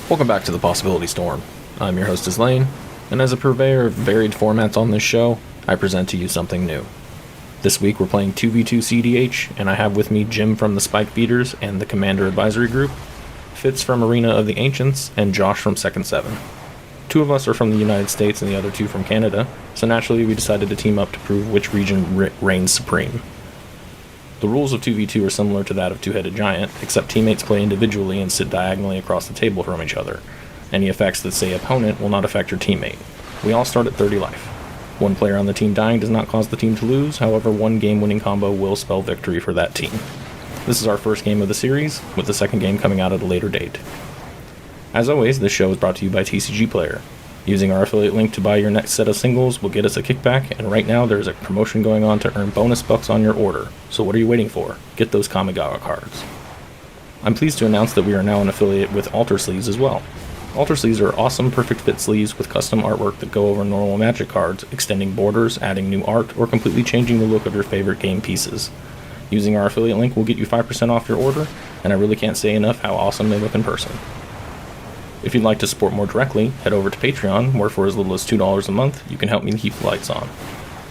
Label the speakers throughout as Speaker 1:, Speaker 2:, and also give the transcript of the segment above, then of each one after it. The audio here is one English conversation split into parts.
Speaker 1: Welcome back to the Possibility Storm. I'm your host, Lane, and as a purveyor of varied formats on this show, I present to you something new. This week we're playing 2v2 cEDH, and I have with me Jim from the Spike Beaters and the Commander Advisory Group, Fitz from Arena of the Ancients, and Josh from Second Seven. Two of us are from the United States and the other two from Canada, so naturally we decided to team up to prove which region reigns supreme. The rules of 2v2 are similar to that of Two-Headed Giant, except teammates play individually and sit diagonally across the table from each other. Any effects that say opponent will not affect your teammate. We all start at 30 life. One player on the team dying does not cause the team to lose, however one game-winning combo will spell victory for that team. This is our first game of the series, with the second game coming out at a later date. As always, this show is brought to you by TCG Player. Using our affiliate link to buy your next set of singles will get us a kickback, and right now there's a promotion going on to earn bonus bucks on your order. So what are you waiting for? Get those Kamigawa cards. I'm pleased to announce that we are now an affiliate with AotA sleeves as well. AotA sleeves are awesome perfect fit sleeves with custom artwork that go over normal Magic cards, extending borders, adding new art, or completely changing the look of your favorite game pieces. Using our affiliate link will get you 5% off your order, and I really can't say enough how awesome they look in person. If you'd like to support more directly, head over to Patreon, where for as little as $2 a month, you can help me keep the lights on.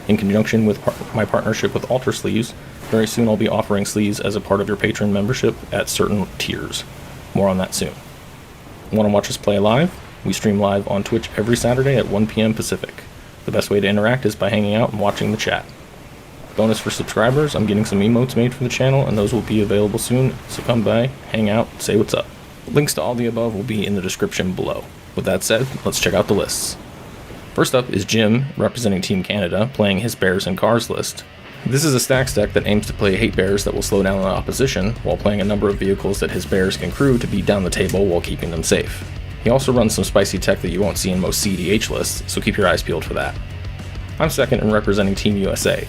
Speaker 1: In conjunction with my partnership with AotA Sleeves, very soon I'll be offering sleeves as a part of your Patreon membership at certain tiers. More on that soon. Want to watch us play live? We stream live on Twitch every Saturday at 1 p.m. Pacific. The best way to interact is by hanging out and watching the chat. Bonus for subscribers, I'm getting some emotes made for the channel, and those will be available soon, so come by, hang out, say what's up. Links to all the above will be in the description below. With that said, let's check out the lists. First up is Jim, representing Team Canada, playing his Bears and Cars list. This is a stacks deck that aims to play hate bears that will slow down the opposition, while playing a number of vehicles that his bears can crew to beat down the table while keeping them safe. He also runs some spicy tech that you won't see in most cEDH lists, so keep your eyes peeled for that. I'm second in representing Team USA.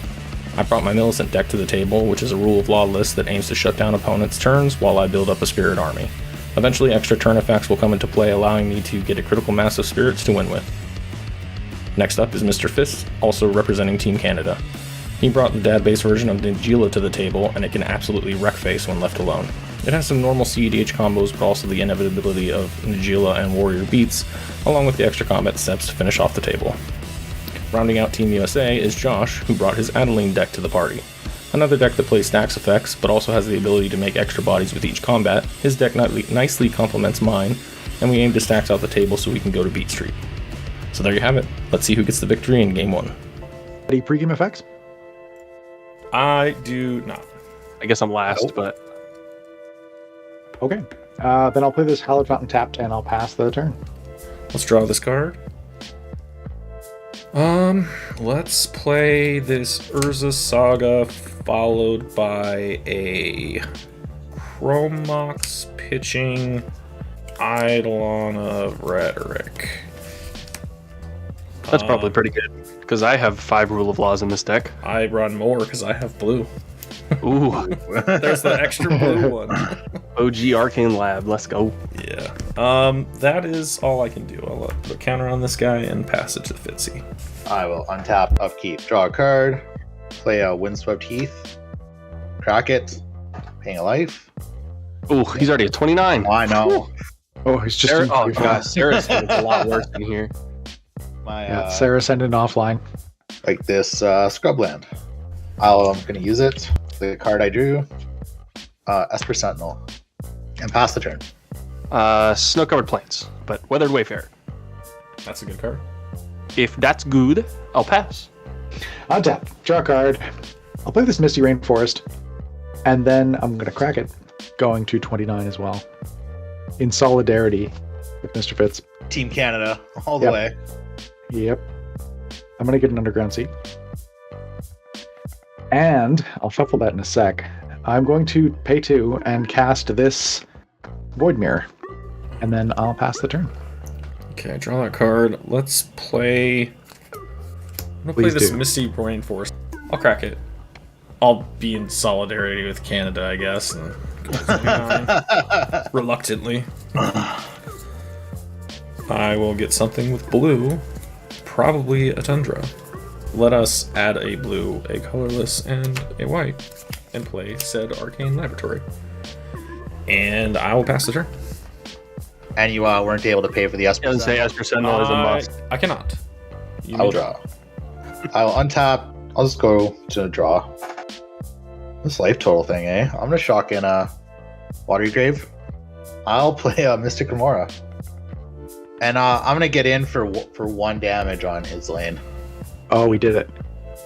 Speaker 1: I brought my Millicent deck to the table, which is a rule of law list that aims to shut down opponents' turns while I build up a spirit army. Eventually, extra turn effects will come into play, allowing me to get a critical mass of spirits to win with. Next up is Mr. Fitz, also representing Team Canada. He brought the dad-based version of Nagila to the table, and it can absolutely wreck face when left alone. It has some normal cEDH combos, but also the inevitability of Nagila and Warrior beats, along with the extra combat steps to finish off the table. Rounding out Team USA is Josh, who brought his Adeline deck to the party. Another deck that plays stacks effects, but also has the ability to make extra bodies with each combat. His deck nicely complements mine, and we aim to stacks out the table so we can go to beat streak. So there you have it. Let's see who gets the victory in Game 1.
Speaker 2: Any pregame effects?
Speaker 1: I do not.
Speaker 3: I guess I'm last, but...
Speaker 2: Okay. Then I'll play this Hallowed Fountain tapped, and I'll pass the turn.
Speaker 1: Let's draw this card. Let's play this Urza Saga followed by a Chromox pitching Eidolon of Rhetoric.
Speaker 3: That's probably pretty good, because I have 5 Rule of Laws in this deck.
Speaker 1: I run more because I have blue.
Speaker 3: Ooh.
Speaker 1: There's the extra blue one.
Speaker 3: OG Arcane Lab, let's go.
Speaker 1: Yeah. That is all I can do. I'll put a counter on this guy and pass it to Fitzy.
Speaker 4: I will untap, upkeep, draw a card, play a Windswept Heath, crack it, paying a life.
Speaker 3: Ooh, he's already at 29.
Speaker 4: I know.
Speaker 2: Oh, he's just...
Speaker 3: Oh, gosh, Sarah's doing a lot worse than here.
Speaker 2: Sarah sent it offline.
Speaker 4: Like this Scrubland. I'm going to use it. The card I drew, Esper Sentinel, and pass the turn.
Speaker 3: Snow-covered plains, but Weathered Wayfarer.
Speaker 1: That's a good card.
Speaker 3: If that's good, I'll pass.
Speaker 2: Untap, draw a card. I'll play this Misty Rainforest, and then I'm going to crack it, going to 29 as well. In solidarity with Mr. Fitz.
Speaker 4: Team Canada, all the way.
Speaker 2: Yep. I'm going to get an underground seat. And I'll shuffle that in a sec. I'm going to pay 2 and cast this Void Mirror, and then I'll pass the turn.
Speaker 1: Okay, draw that card. Let's play... I'm going to play this Misty Rainforest. I'll crack it. I'll be in solidarity with Canada, I guess, and go to 29. Reluctantly. I will get something with blue. Probably a Tundra. Let us add a blue, a colorless, and a white, and play said Arcane Laboratory. And I will pass the turn.
Speaker 4: and you weren't able to pay for the Esper
Speaker 3: Doesn't say
Speaker 4: Sentinel,
Speaker 3: Esper Sentinel is a must.
Speaker 1: I cannot. You
Speaker 4: I will
Speaker 1: may
Speaker 4: draw. I will untap. I'll just go to draw. This life total thing, eh? I'm gonna shock in a Watery Grave. I'll play a Mystic Remora. And I'm gonna get in for 1 damage on his lane.
Speaker 2: Oh, we did it.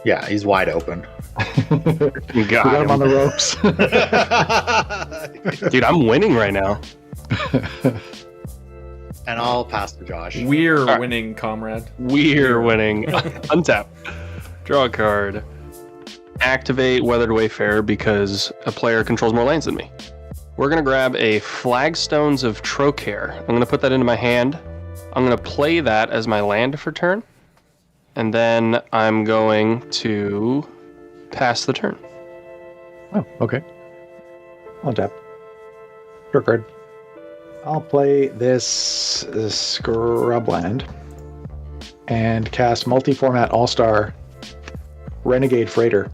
Speaker 4: Yeah, he's wide open.
Speaker 2: We got him on the ropes.
Speaker 3: Dude, I'm winning right now.
Speaker 4: And I'll pass to Josh.
Speaker 1: We're
Speaker 3: right.
Speaker 1: winning, comrade.
Speaker 3: We're winning. Untap. Draw a card. Activate Weathered Wayfarer because a player controls more lands than me. We're going to grab a Flagstones of Trocare. I'm going to put that into my hand. I'm going to play that as my land for turn. And then I'm going to pass the turn.
Speaker 2: Oh, okay. I'll tap. Draw card. I'll play this Scrubland and cast multi-format all-star Renegade Freighter.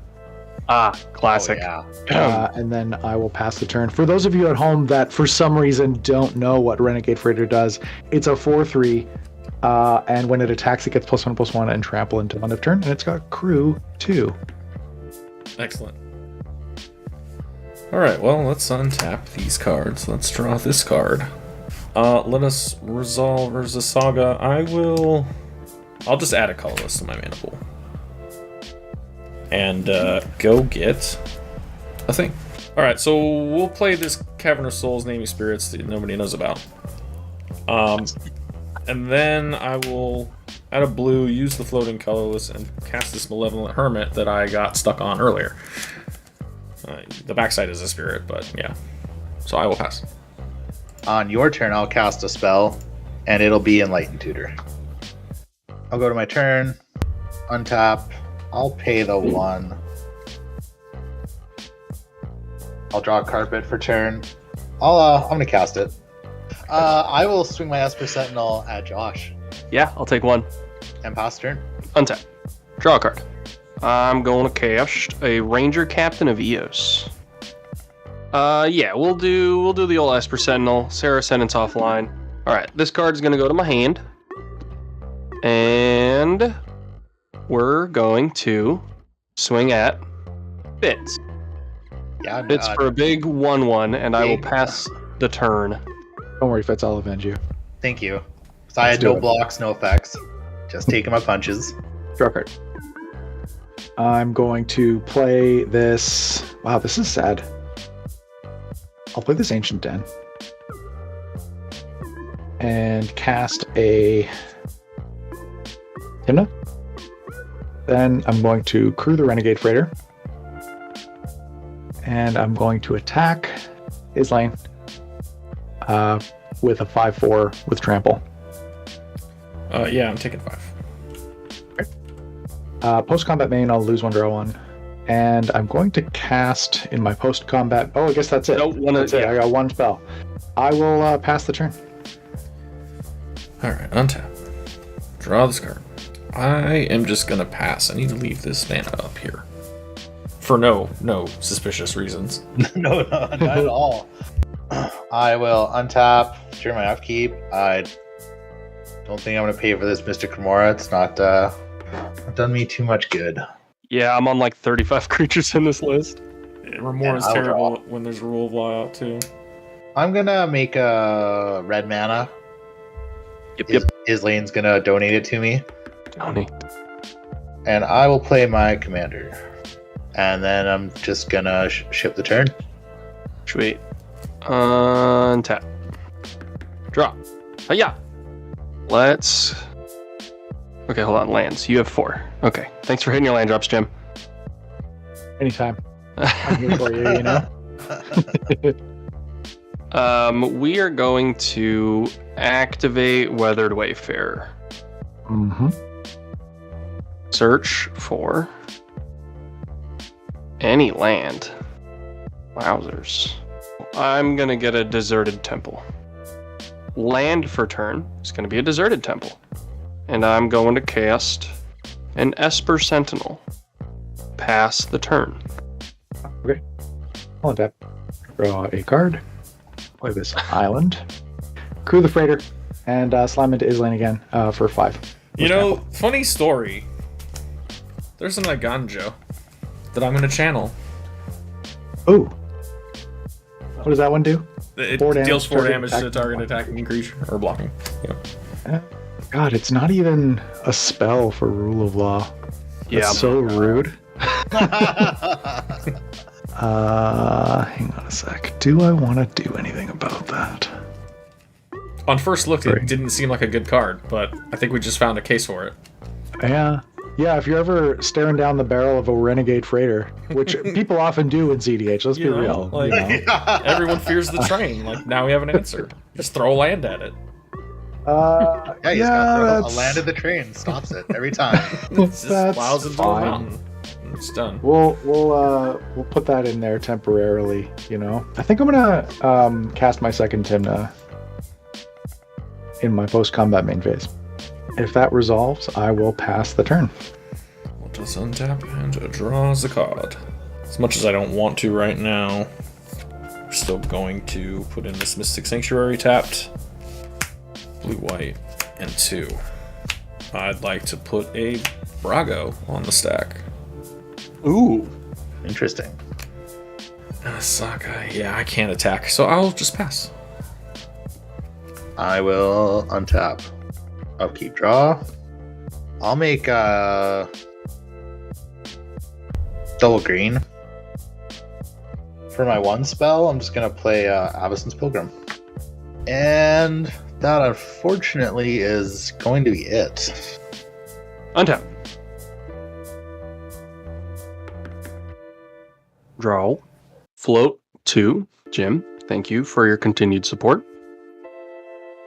Speaker 3: Ah, classic.
Speaker 4: Oh, yeah.
Speaker 2: And then I will pass the turn. For those of you at home that for some reason don't know what Renegade Freighter does, it's a 4/3, and when it attacks, it gets +1/+1 and trample until end of turn, and it's got crew 2.
Speaker 1: Excellent. All right, well, let's untap these cards. Let's draw this card. Let us resolve versus Saga. I'll just add a colorless to my mana pool. And go get a thing. All right, so we'll play this Cavern of Souls, Naming Spirits that nobody knows about. And then I will add a blue, use the floating colorless, and cast this Malevolent Hermit that I got stuck on earlier. The backside is a spirit, but yeah. So I will pass.
Speaker 4: On your turn, I'll cast a spell, and it'll be Enlightened Tutor. I'll go to my turn, untap. I'll pay the 1. I'll draw a carpet for turn. I'm gonna cast it. I will swing my Esper Sentinel at Josh
Speaker 3: Yeah, I'll take 1.
Speaker 4: and pass turn.
Speaker 3: Untap. Draw a card. I'm going to cast a Ranger Captain of Eos. Yeah, we'll do the old Esper Sentinel. Sarah Ascendant's offline. Alright, this card's gonna go to my hand. And we're going to swing at Fitz.
Speaker 4: Yeah,
Speaker 3: Fitz for a big 1/1, and I will pass the turn.
Speaker 2: Don't worry, Fitz, I'll avenge you.
Speaker 4: thank you. So I had
Speaker 2: Let's do
Speaker 4: no
Speaker 2: it.
Speaker 4: blocks, no effects. Just taking my punches.
Speaker 2: Draw card. I'm going to play this. Wow, this is sad. I'll play this Ancient Den and cast a Hymna. Then I'm going to crew the Renegade Freighter, and I'm going to attack his lane with a 5/4 with trample.
Speaker 1: Yeah, I'm taking 5.
Speaker 2: Post-combat main, I'll lose 1, draw 1. And I'm going to cast in my post-combat... Oh, I guess that's it.
Speaker 3: Nope,
Speaker 2: That's it. I got 1 spell. I will pass the turn.
Speaker 1: Alright, untap. Draw this card. I am just gonna pass. I need to leave this mana up here. For no suspicious reasons.
Speaker 4: No, not at all. I will untap during my upkeep. I don't think I'm going to pay for this Mystic Remora. It's not done me too much good.
Speaker 3: Yeah, I'm on like 35 creatures in this list.
Speaker 1: Remora is
Speaker 4: I'll
Speaker 1: terrible
Speaker 4: draw.
Speaker 1: when there's a rule of law out too.
Speaker 4: I'm going to make a red mana.
Speaker 3: Yep.
Speaker 4: His lane's going to donate it to me.
Speaker 3: Tony.
Speaker 4: And I will play my commander. And then I'm just going to ship the turn.
Speaker 3: Sweet. Untap. Draw. Yeah. Let's. Okay, hold on. Lands. You have 4. Okay. Thanks for hitting your land drops, Jim.
Speaker 2: Anytime. I'm here for you, you know?
Speaker 3: We are going to activate Weathered Wayfarer.
Speaker 2: Mm-hmm.
Speaker 3: Search for any land. Wowzers. I'm going to get a Deserted Temple. Land for turn is going to be a Deserted Temple. And I'm going to cast an Esper Sentinel. Pass the turn.
Speaker 2: Okay. I'll tap. Draw a card. Play this island. crew the freighter and slam into Islane again for 5.
Speaker 1: You know, funny story. There's an Iganjo that I'm going to channel.
Speaker 2: Ooh. What does that one do?
Speaker 1: It
Speaker 2: 4 damage,
Speaker 1: deals 4
Speaker 2: target
Speaker 1: damage to
Speaker 2: attacking.
Speaker 1: target attacking creature or blocking. Yeah.
Speaker 2: God, it's not even a spell for rule of law. That's so rude. Hang on a sec. Do I want to do anything about that?
Speaker 1: On first look,
Speaker 2: Sorry.
Speaker 1: it didn't seem like a good card, but I think we just found a case for it.
Speaker 2: Yeah. Yeah, if you're ever staring down the barrel of a renegade freighter, which people often do in CEDH, let's be
Speaker 1: You know,
Speaker 2: real.
Speaker 1: like-
Speaker 2: you know.
Speaker 1: Everyone fears the train. Like, now we have an answer. Just throw a land at it.
Speaker 4: Yeah, you just gotta throw a
Speaker 2: that's-
Speaker 4: land at the train. Stops it every time.
Speaker 1: It just
Speaker 2: That's
Speaker 1: plows into a
Speaker 2: fine.
Speaker 1: mountain. It's done.
Speaker 2: We'll put that in there temporarily, you know. I think I'm gonna cast my second Timna in my post-combat main phase. If that resolves, I will pass the turn.
Speaker 1: We'll just untap and draws a card. As much as I don't want to right now, we're still going to put in this Mystic Sanctuary tapped. Blue-white and 2. I'd like to put a Brago on the stack.
Speaker 3: Ooh.
Speaker 4: Interesting.
Speaker 1: And a Saga. Yeah, I can't attack, so I'll just pass.
Speaker 4: I will untap. Upkeep draw. I'll make double green. For my 1 spell, I'm just gonna play Avacyn's Pilgrim. And that unfortunately is going to be it.
Speaker 3: Untap. Draw. Float 2. Jim, thank you for your continued support.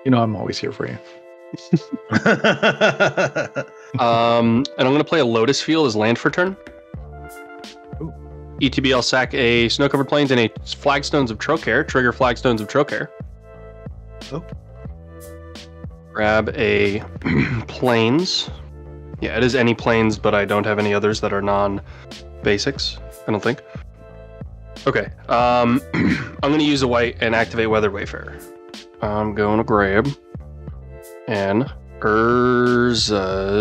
Speaker 2: You know I'm always here for you.
Speaker 3: And I'm going to play a Lotus Field as land for turn.
Speaker 2: Ooh.
Speaker 3: ETB, I'll sack a Snow-Covered Plains and a Flagstones of Trocare. Trigger Flagstones of Trocare.
Speaker 2: Oh.
Speaker 3: Grab a Plains. Yeah, it is any Plains, but I don't have any others that are non-basics, I don't think. Okay, I'm going to use a white and activate Weathered Wayfarer. I'm going to grab an Urza's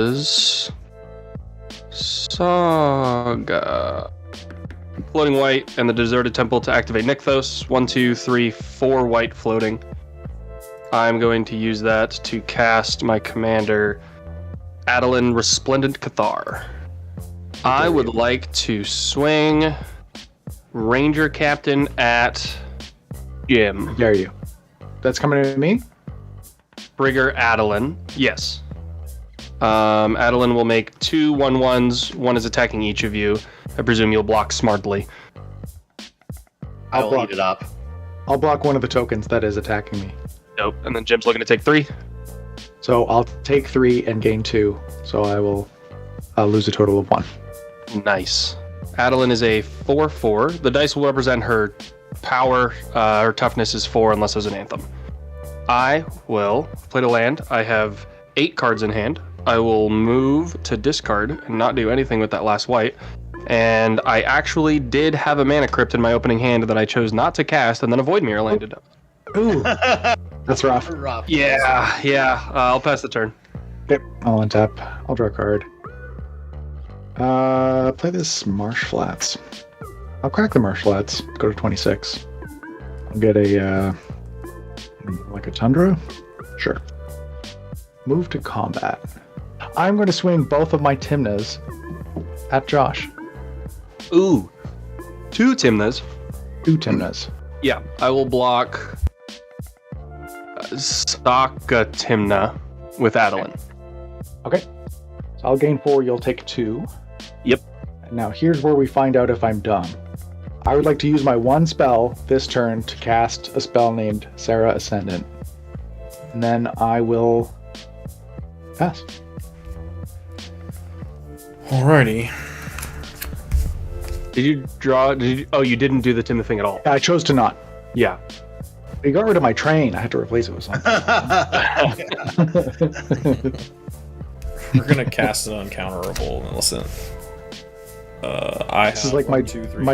Speaker 3: Saga. Floating white and the Deserted Temple to activate Nykthos. 1, 2, 3, 4 white floating. I'm going to use that to cast my commander, Adeline Resplendent Cathar. I would like to swing Ranger Captain at Jim.
Speaker 2: Dare you? That's coming to me?
Speaker 3: Brigger Adeline. Yes. Adeline will make 2 1/1s. One is attacking each of you. I presume you'll block smartly.
Speaker 4: I'll
Speaker 2: block.
Speaker 4: eat it up.
Speaker 2: I'll block one of the tokens that is attacking me.
Speaker 3: Nope. And then Jim's looking to take 3.
Speaker 2: So I'll take 3 and gain 2. So I will lose a total of 1.
Speaker 3: Nice. Adeline is a 4/4. The dice will represent her power. Her toughness is 4 unless there's an anthem. I will play to land. I have 8 cards in hand. I will move to discard and not do anything with that last white. And I actually did have a mana crypt in my opening hand that I chose not to cast, and then a Void Mirror landed.
Speaker 2: Ooh, that's rough.
Speaker 4: Rough.
Speaker 3: Yeah. I'll pass the turn.
Speaker 2: Yep, I'll untap. I'll draw a card. Play this Marsh Flats. I'll crack the Marsh Flats. Go to 26. I'll get a like a Tundra. Sure. Move to combat. I'm going to swing both of my Timnas at Josh.
Speaker 3: Ooh. 2 Timnas.
Speaker 2: 2 Timnas.
Speaker 3: Yeah, I will block Saka Timna with Adeline.
Speaker 2: Okay. So I'll gain 4. You'll take 2.
Speaker 3: Yep.
Speaker 2: Now here's where we find out if I'm dumb. I would like to use my 1 spell this turn to cast a spell named Sarah Ascendant. And then I will pass.
Speaker 1: Alrighty.
Speaker 3: Did you draw? Oh, you didn't do the Timna thing at all.
Speaker 2: I chose to not.
Speaker 3: Yeah.
Speaker 2: You got rid of my train. I had to replace it with something.
Speaker 1: We're gonna cast it uncounterable. And listen.
Speaker 2: This is like my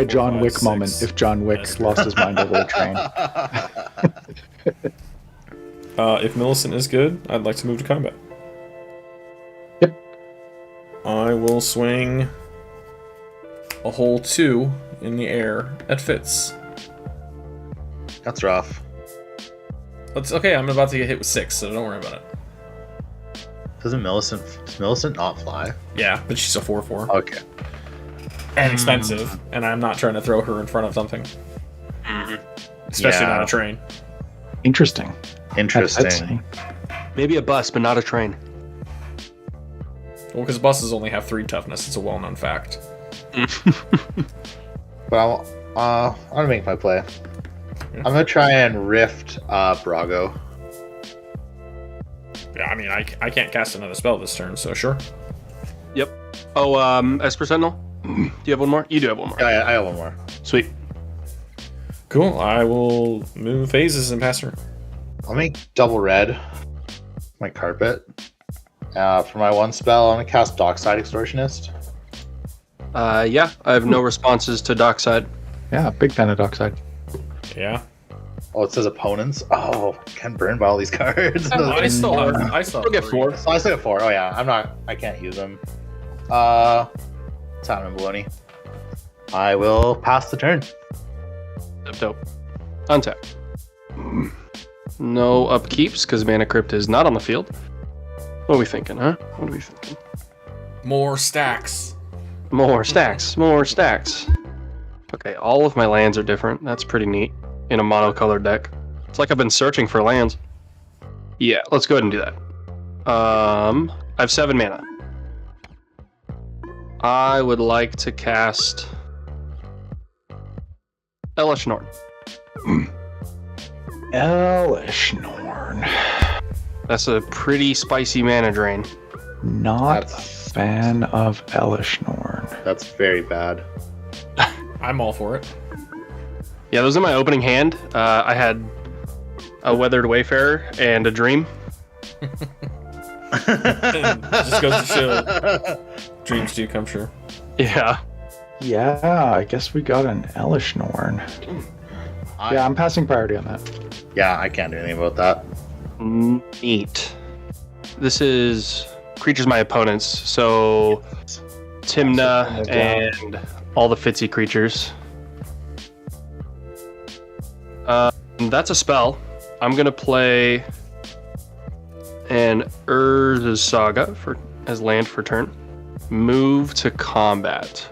Speaker 2: John Wick moment. If John Wick lost his mind over a train.
Speaker 1: If Millicent is good, I'd like to move to combat.
Speaker 2: Yep.
Speaker 1: I will swing a whole 2 in the air at Fitz.
Speaker 4: That's rough.
Speaker 1: It's okay, I'm about to get hit with 6, so don't worry about it.
Speaker 4: Does Millicent not fly?
Speaker 1: Yeah, but she's a 4/4.
Speaker 4: Okay.
Speaker 1: And expensive, and I'm not trying to throw her in front of something. Especially
Speaker 4: Yeah.
Speaker 1: not a train.
Speaker 2: Interesting.
Speaker 4: Interesting.
Speaker 3: Maybe a bus, but not a train.
Speaker 1: Well, because buses only have 3 toughness. It's a well-known fact.
Speaker 4: But I'm gonna make my play.
Speaker 1: Yeah.
Speaker 4: I'm gonna try and rift Brago.
Speaker 1: Yeah, I mean, I can't cast another spell this turn, so sure.
Speaker 3: Yep. Oh, Esper Sentinel? Do you have one more? You do have one more.
Speaker 4: Yeah, I have one more.
Speaker 3: Sweet.
Speaker 1: Cool, I will move phases and pass her.
Speaker 4: I'll make double red. My carpet. For my one spell, I'm gonna cast Dockside Extortionist.
Speaker 3: Yeah, I have no responses to Dockside.
Speaker 2: Yeah, big fan of Dockside.
Speaker 1: Yeah.
Speaker 4: Oh, it says opponents. Oh, can burn by all these cards.
Speaker 1: I still have
Speaker 3: I'll get
Speaker 1: 3.
Speaker 3: 4.
Speaker 4: So I still have 4. Oh yeah, I can't use them. Time and baloney. I will pass the turn.
Speaker 3: Dope. Untap. No upkeeps, because Mana Crypt is not on the field. What are we thinking, huh? What are we thinking?
Speaker 1: More stacks.
Speaker 3: More stacks. More stacks. Okay, all of my lands are different. That's pretty neat. In a monocolored deck. It's like I've been searching for lands. Yeah, let's go ahead and do that. I have 7 mana. I would like to cast Elesh Norn.
Speaker 2: Elesh Norn.
Speaker 3: That's a pretty spicy mana drain.
Speaker 2: Not
Speaker 4: That's-
Speaker 2: a fan of Elesh Norn.
Speaker 4: That's very bad.
Speaker 1: I'm all for it.
Speaker 3: Yeah, those in my opening hand. I had a Weathered Wayfarer and a Dream.
Speaker 1: Just goes to show dreams do come true.
Speaker 3: Yeah.
Speaker 2: Yeah, I guess we got an Elesh Norn. Yeah, I'm passing priority on that.
Speaker 4: Yeah, I can't do anything about that.
Speaker 3: Neat. This is creatures my opponents, so Timna and all the Fitzy creatures. That's a spell. I'm gonna play an Urza's Saga as land for turn. Move to combat.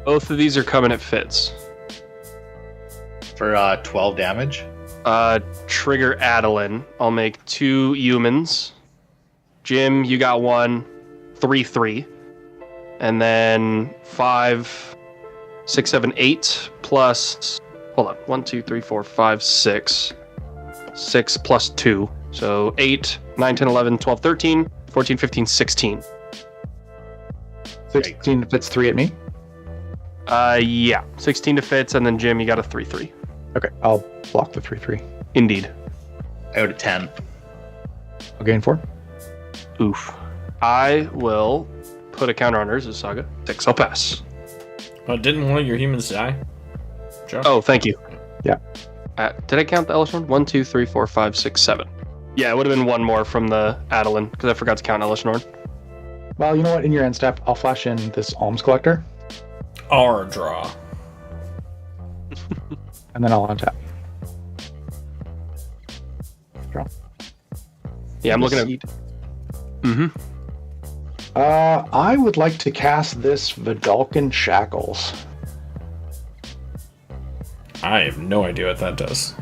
Speaker 3: Both of these are coming at Fitz.
Speaker 4: For 12 damage.
Speaker 3: Trigger Adeline. I'll make 2 humans. Jim, you got 1. 3/3. And then 5, 6, 7, 8 plus. Hold on. 1, 2, 3, 4, 5, 6. 6 plus 2. So 8, 9, 10, 11, 12, 13, 14, 15, 16.
Speaker 2: 16 fits 3 at me.
Speaker 3: Yeah. 16 to Fitz, and then Jim, you got a 3/3.
Speaker 2: Okay, I'll block the 3/3.
Speaker 3: Indeed.
Speaker 4: I go to 10.
Speaker 2: I'll gain 4.
Speaker 3: Oof. I will put a counter on Urza's Saga. 6, I'll pass.
Speaker 1: Didn't one of your humans die? Joe?
Speaker 3: Oh, thank you.
Speaker 2: Yeah.
Speaker 3: Did I count the Elesh Norn? 1, 2, 3, 4, 5, 6, 7. Yeah, it would have been 1 more from the Adeline, because I forgot to count Elesh Norn.
Speaker 2: Well, you know what? In your end step, I'll flash in this Alms Collector,
Speaker 1: Our draw.
Speaker 2: and then I'll untap. Draw.
Speaker 3: Yeah, I'm looking at.
Speaker 2: Seed.
Speaker 3: Mm-hmm.
Speaker 2: I would like to cast this Vidalcan Shackles.
Speaker 1: I have no idea what that does.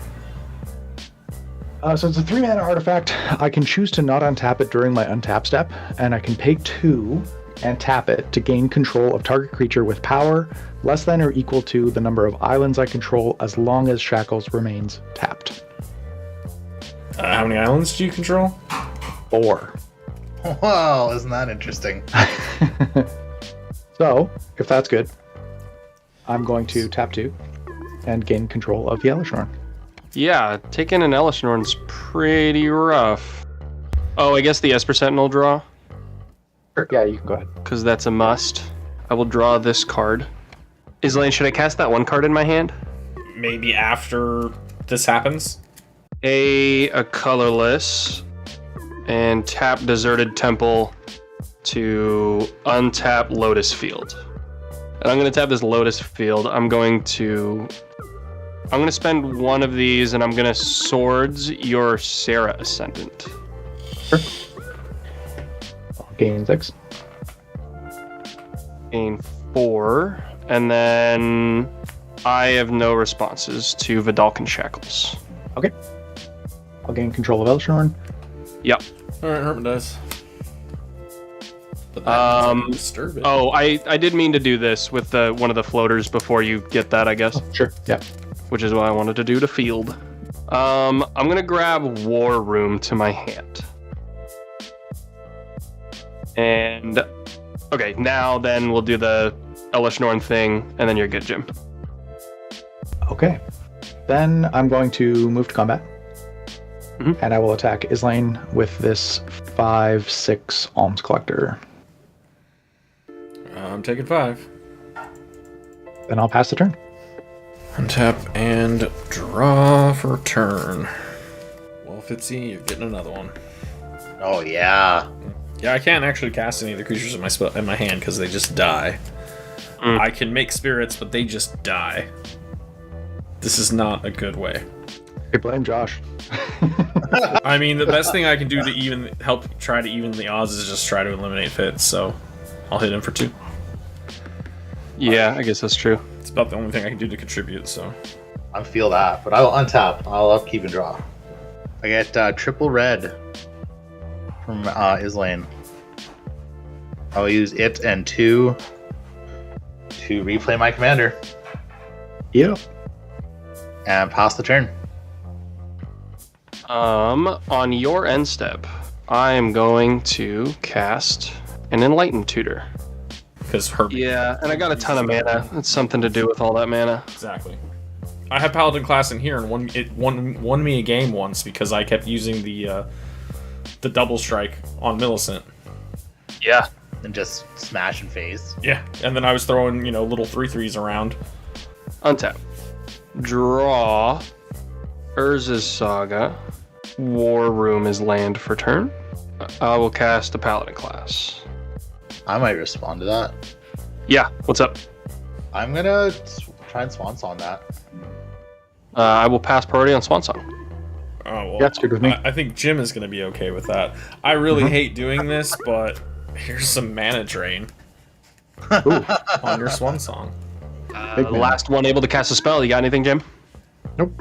Speaker 2: So it's a 3-mana artifact. I can choose to not untap it during my untap step, and I can pay 2 and tap it to gain control of target creature with power less than or equal to the number of islands I control as long as Shackles remains tapped.
Speaker 1: How many islands do you control?
Speaker 2: 4.
Speaker 4: Wow, isn't that interesting?
Speaker 2: So, if that's good, I'm going to tap 2 and gain control of the Elesh Norn.
Speaker 3: Yeah, taking an Elesh Norn's pretty rough. Oh, I guess the Esper Sentinel draw,
Speaker 2: Sure. Yeah, you can go ahead.
Speaker 3: because that's a must. I will draw this card. Islaine, should I cast that one card in my hand?
Speaker 1: Maybe after this happens?
Speaker 3: Pay a colorless and tap Deserted Temple to untap Lotus Field. And I'm going to tap this Lotus Field. I'm going to spend one of these, and I'm going to Swords your Sarah Ascendant.
Speaker 2: Sure. I'll gain 6.
Speaker 3: Gain 4. And then I have no responses to Vidalcan Shackles.
Speaker 2: Okay. I'll gain control of Elshorn.
Speaker 3: Yep.
Speaker 1: All right, Herman does. But that means I can disturb it.
Speaker 3: Oh, I did mean to do this with one of the floaters before you get that, I guess.
Speaker 2: Oh, sure. Yeah.
Speaker 3: Which is what I wanted to do to field. I'm gonna grab War Room to my hand. And okay, now then we'll do the Elish Norn thing, and then you're good, Jim.
Speaker 2: Okay. Then I'm going to move to combat.
Speaker 3: Mhm.
Speaker 2: And I will attack Islaine with this 5/6 Alms Collector.
Speaker 1: I'm taking 5.
Speaker 2: Then I'll pass the turn.
Speaker 1: Untap and draw for turn. Well, Fitzy, you're getting another one.
Speaker 4: Oh yeah.
Speaker 1: Yeah, I can't actually cast any of the creatures in my hand because they just die.
Speaker 3: Mm.
Speaker 1: I can make spirits, but they just die. This is not a good way.
Speaker 2: I blame Josh.
Speaker 1: I mean, the best thing I can do to try to even the odds is just try to eliminate Fitz, so I'll hit him for 2.
Speaker 3: Yeah, I guess that's true.
Speaker 1: It's about the only thing I can do to contribute, so.
Speaker 4: I feel that, but I will untap. I'll upkeep and draw. I get triple red from Islaine. I will use it and 2 to replay my commander
Speaker 2: Yep.
Speaker 4: and pass the turn.
Speaker 3: On your end step, I am going to cast an Enlightened Tutor.
Speaker 1: Because Herbie.
Speaker 3: Yeah, and I got a ton of mana. It's something to do with all that mana.
Speaker 1: Exactly. I had Paladin class in here, and it won me a game once because I kept using the double strike on Millicent.
Speaker 3: Yeah.
Speaker 4: And just smash and phase.
Speaker 1: Yeah, and then I was throwing little 3/3s around.
Speaker 3: Untap. Draw. Urza's Saga. War Room is land for turn. I will cast a Paladin class.
Speaker 4: I might respond to that.
Speaker 3: Yeah, what's up?
Speaker 4: I'm gonna try and Swan Song that.
Speaker 3: I will pass priority on Swan Song.
Speaker 1: Oh, well,
Speaker 2: That's good with me.
Speaker 1: I think Jim is going to be okay with that. I really hate doing this, but here's some mana drain on your Swan Song.
Speaker 3: The
Speaker 2: mana.
Speaker 3: last one able to cast a spell. You got anything, Jim?
Speaker 2: Nope.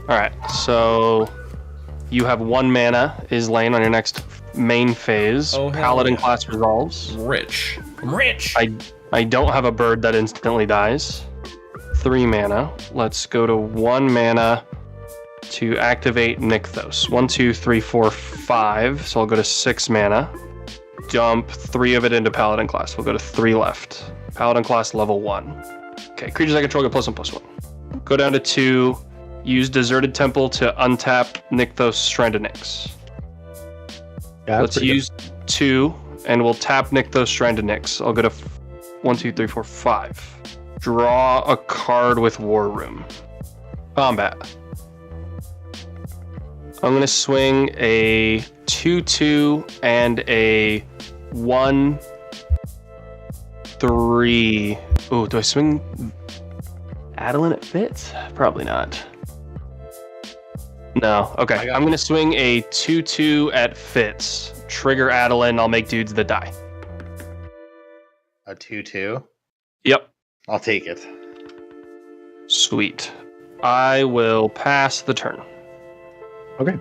Speaker 3: Alright, so you have 1 mana is laying on your next main phase.
Speaker 1: Oh, hell
Speaker 3: Paladin
Speaker 1: yeah.
Speaker 3: class resolves.
Speaker 1: I'm rich.
Speaker 3: I don't have a bird that instantly dies. 3 mana. Let's go to 1 mana to activate Nykthos. 1, 2, 3, 4, 5. So I'll go to 6 mana. Dump 3 of it into Paladin class. We'll go to 3 left. Paladin class level 1. Okay, creatures I control get +1/+1. Go down to 2. Use Deserted Temple to untap Nykthos Shrine to Nyx.
Speaker 2: Yeah,
Speaker 3: Let's use 2, and we'll tap Nykthos Shrine to Nyx. I'll go to 1, 2, 3, 4, 5. Draw a card with War Room. Combat. I'm going to swing a 2/2 and a 1/3. Oh, do I swing Adeline at Fitz? Probably not. No. Okay. I'm going to swing a 2/2 at Fitz. Trigger Adeline. I'll make dudes that die.
Speaker 4: A 2/2.
Speaker 3: Yep.
Speaker 4: I'll take it.
Speaker 3: Sweet. I will pass the turn.
Speaker 2: Okay.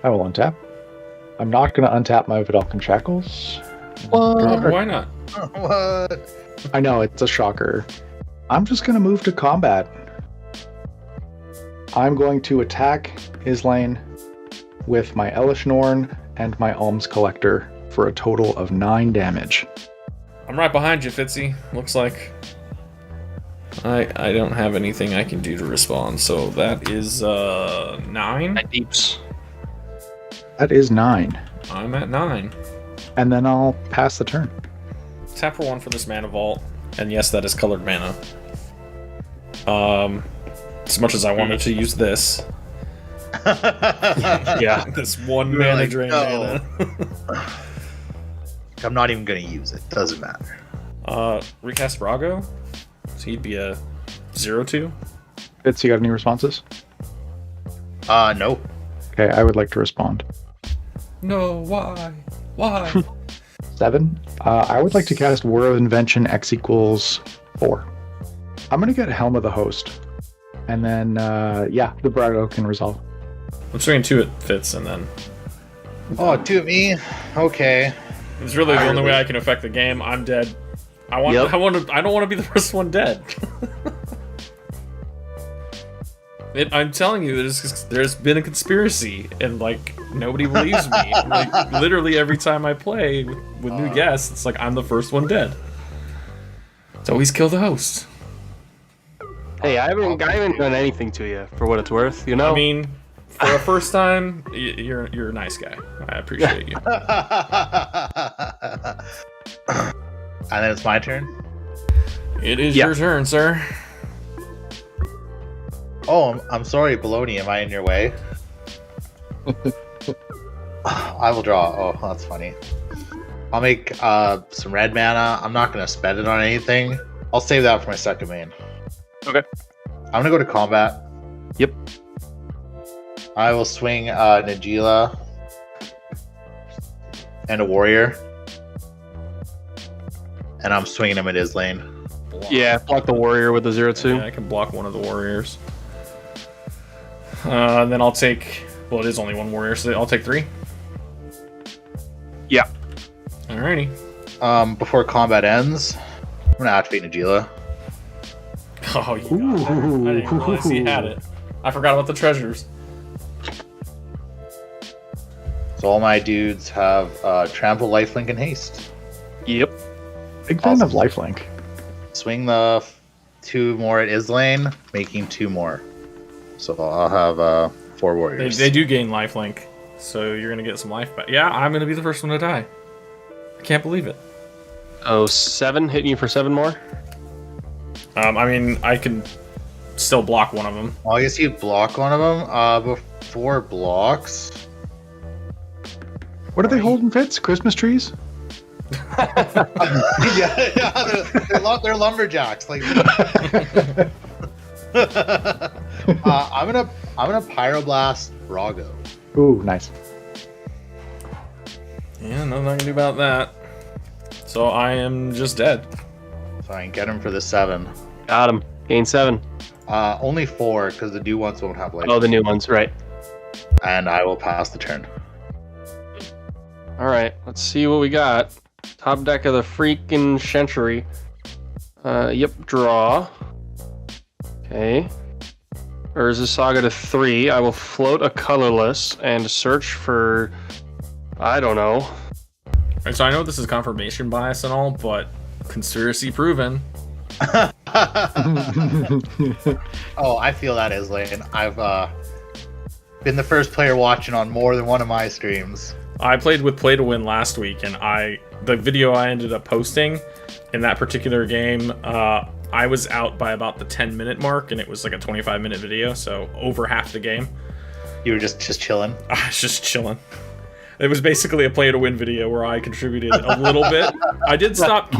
Speaker 2: I will untap. I'm not going to untap my Vidalcan Shackles.
Speaker 1: Why not?
Speaker 4: What?
Speaker 2: I know, it's a shocker. I'm just going to move to combat. I'm going to attack Islaine with my Elish Norn and my Alms Collector for a total of 9 damage.
Speaker 1: I'm right behind you, Fitzy. Looks like I don't have anything I can do to respond, so that is 9.
Speaker 3: At deeps.
Speaker 2: That is 9.
Speaker 1: I'm at 9.
Speaker 2: And then I'll pass the turn.
Speaker 1: Tap for 1 for this mana vault, and yes, that is colored mana. As much as I wanted to use this,
Speaker 3: Yeah.
Speaker 1: This one
Speaker 4: You're
Speaker 1: mana
Speaker 4: like,
Speaker 1: drain
Speaker 4: no.
Speaker 1: mana.
Speaker 4: I'm not even gonna use it. Doesn't matter.
Speaker 1: Recast Brago? So he'd be a 0/2.
Speaker 2: Fitz, you got any responses?
Speaker 4: No.
Speaker 2: Okay, I would like to respond.
Speaker 1: No, why? Why?
Speaker 2: 7. I would like to cast War of Invention X equals 4. I'm gonna get Helm of the Host, and then the Brago can resolve.
Speaker 1: I'm swinging 2 at Fitz, and then
Speaker 4: Oh, 2 at me. Okay.
Speaker 1: it's really the only way I can affect the game. I'm dead. I don't want to be the first one dead. I'm telling you, there's been a conspiracy, and like nobody believes me. Like literally every time I play with new guests, it's like I'm the first one dead. It's always kill the host.
Speaker 3: Hey, I haven't done anything to you, for what it's worth, you know?
Speaker 1: I mean, for a first time, you're a nice guy. I appreciate you.
Speaker 4: And then it's my turn.
Speaker 1: It is your turn, sir.
Speaker 4: Oh, I'm sorry, Baloney. Am I in your way? I will draw. Oh, that's funny. I'll make some red mana. I'm not going to spend it on anything. I'll save that for my second main.
Speaker 3: Okay.
Speaker 4: I'm going to go to combat.
Speaker 3: Yep.
Speaker 4: I will swing Najila and a warrior. And I'm swinging him at his lane.
Speaker 3: Yeah, block the warrior with the 0/2.
Speaker 1: Yeah, I can block one of the warriors. And then I'll take... Well, it is only one warrior, so I'll take 3.
Speaker 3: Yeah.
Speaker 1: Alrighty.
Speaker 4: Before combat ends, I'm going to activate Najila.
Speaker 1: Oh, you got that. I didn't even realize he had it. I forgot about the treasures.
Speaker 4: So all my dudes have trample, lifelink, and haste.
Speaker 3: Yep.
Speaker 2: Big fan of lifelink.
Speaker 4: Swing the 2 more at his lane, making 2 more. So I'll have 4 warriors.
Speaker 1: They do gain lifelink, so you're gonna get some life back. Yeah, I'm gonna be the first one to die. I can't believe it.
Speaker 3: Oh, 7 hitting you for 7 more?
Speaker 1: I mean, I can still block one of them.
Speaker 4: Well, I guess you block one of them. Before blocks.
Speaker 2: What are they holding, Fitz? Christmas trees?
Speaker 4: They're lumberjacks. Like, I'm gonna pyroblast Brago.
Speaker 2: Ooh, nice.
Speaker 1: Yeah, nothing I can do about that. So I am just dead.
Speaker 4: Fine, get him for the 7.
Speaker 3: Got him. Gain 7.
Speaker 4: Only 4 because the new ones won't have life.
Speaker 3: Oh, the new ones, right.
Speaker 4: And I will pass the turn.
Speaker 3: Alright, let's see what we got. Top deck of the freaking century. Yep, draw. Okay. Urza Saga to 3. I will float a colorless and search for... I don't know.
Speaker 1: Alright, so I know this is confirmation bias and all, but conspiracy proven.
Speaker 4: Oh, I feel that is lane. I've been the first player watching on more than one of my streams.
Speaker 1: I played with Play to Win last week, and the video I ended up posting in that particular game, I was out by about the 10-minute mark, and it was like a 25-minute video, so over half the game.
Speaker 4: You were just chilling?
Speaker 1: I was just chilling. It was basically a Play to Win video where I contributed a little bit. I did stop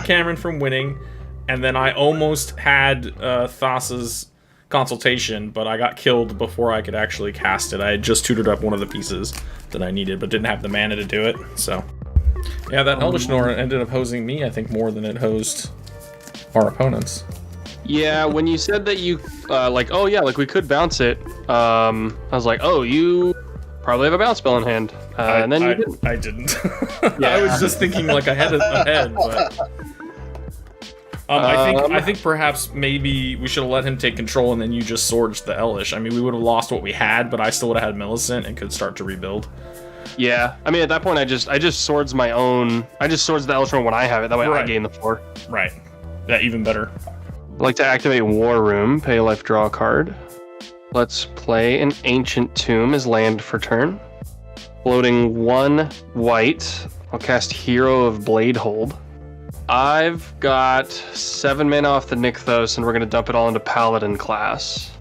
Speaker 1: Cameron from winning, and then I almost had Thassa's consultation, but I got killed before I could actually cast it. I had just tutored up one of the pieces that I needed, but didn't have the mana to do it, so... Yeah, that Elvish Nora ended up hosing me, I think, more than it hosed our opponents.
Speaker 3: Yeah, when you said that you, oh yeah, we could bounce it, I was like, oh, you probably have a bounce spell in hand. And then you didn't.
Speaker 1: I didn't.
Speaker 3: Yeah.
Speaker 1: I was just thinking ahead, but... I think perhaps maybe we should have let him take control and then you just swords the Elish. I mean, we would have lost what we had, but I still would have had Millicent and could start to rebuild.
Speaker 3: Yeah, I mean, at that point, I just swords my own. I just swords the Elish when I have it. That way, I gain the 4.
Speaker 1: Right. Yeah, even better.
Speaker 3: I'd like to activate War Room. Pay a life, draw a card. Let's play an Ancient Tomb as land for turn. Floating 1 white. I'll cast Hero of Bladehold. I've got 7 mana off the Nykthos, and we're going to dump it all into Paladin class.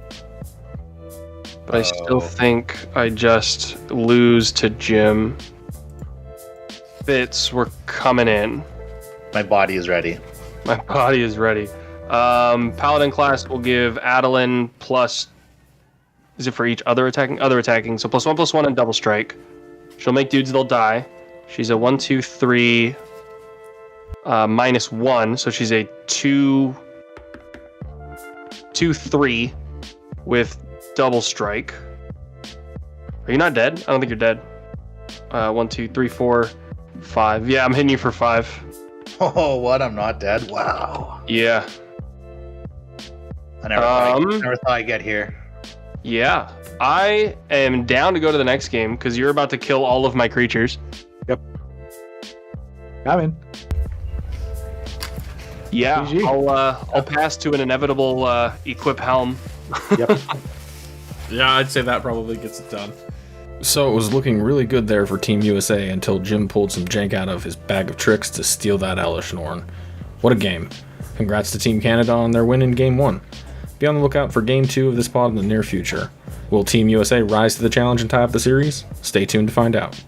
Speaker 3: But I still think I just lose to Jim. Fitz, we're coming in.
Speaker 4: My body is ready.
Speaker 3: My body is ready. Paladin class will give Adeline plus... Is it for each other attacking? Other attacking. So +1/+1 and double strike. She'll make dudes, they'll die. She's a 1, 2, 3... -1, so she's a 2, 3 with double strike. Are you not dead? I don't think you're dead. 1, 2, 3, 4, 5. Yeah, I'm hitting you for 5.
Speaker 4: Oh, what? I'm not dead? Wow.
Speaker 3: Yeah.
Speaker 4: I never thought I'd get here.
Speaker 3: Yeah. I am down to go to the next game because you're about to kill all of my creatures.
Speaker 2: Yep. I'm in.
Speaker 3: Yeah,
Speaker 2: GG.
Speaker 3: I'll pass to an inevitable equip helm.
Speaker 2: Yep.
Speaker 1: Yeah, I'd say that probably gets it done. So it was looking really good there for Team USA until Jim pulled some jank out of his bag of tricks to steal that Elish Norn. What a game. Congrats to Team Canada on their win in Game 1. Be on the lookout for Game 2 of this pod in the near future. Will Team USA rise to the challenge and tie up the series? Stay tuned to find out.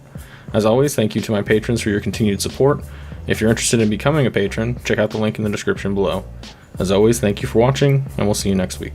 Speaker 1: As always, thank you to my patrons for your continued support. If you're interested in becoming a patron, check out the link in the description below. As always, thank you for watching, and we'll see you next week.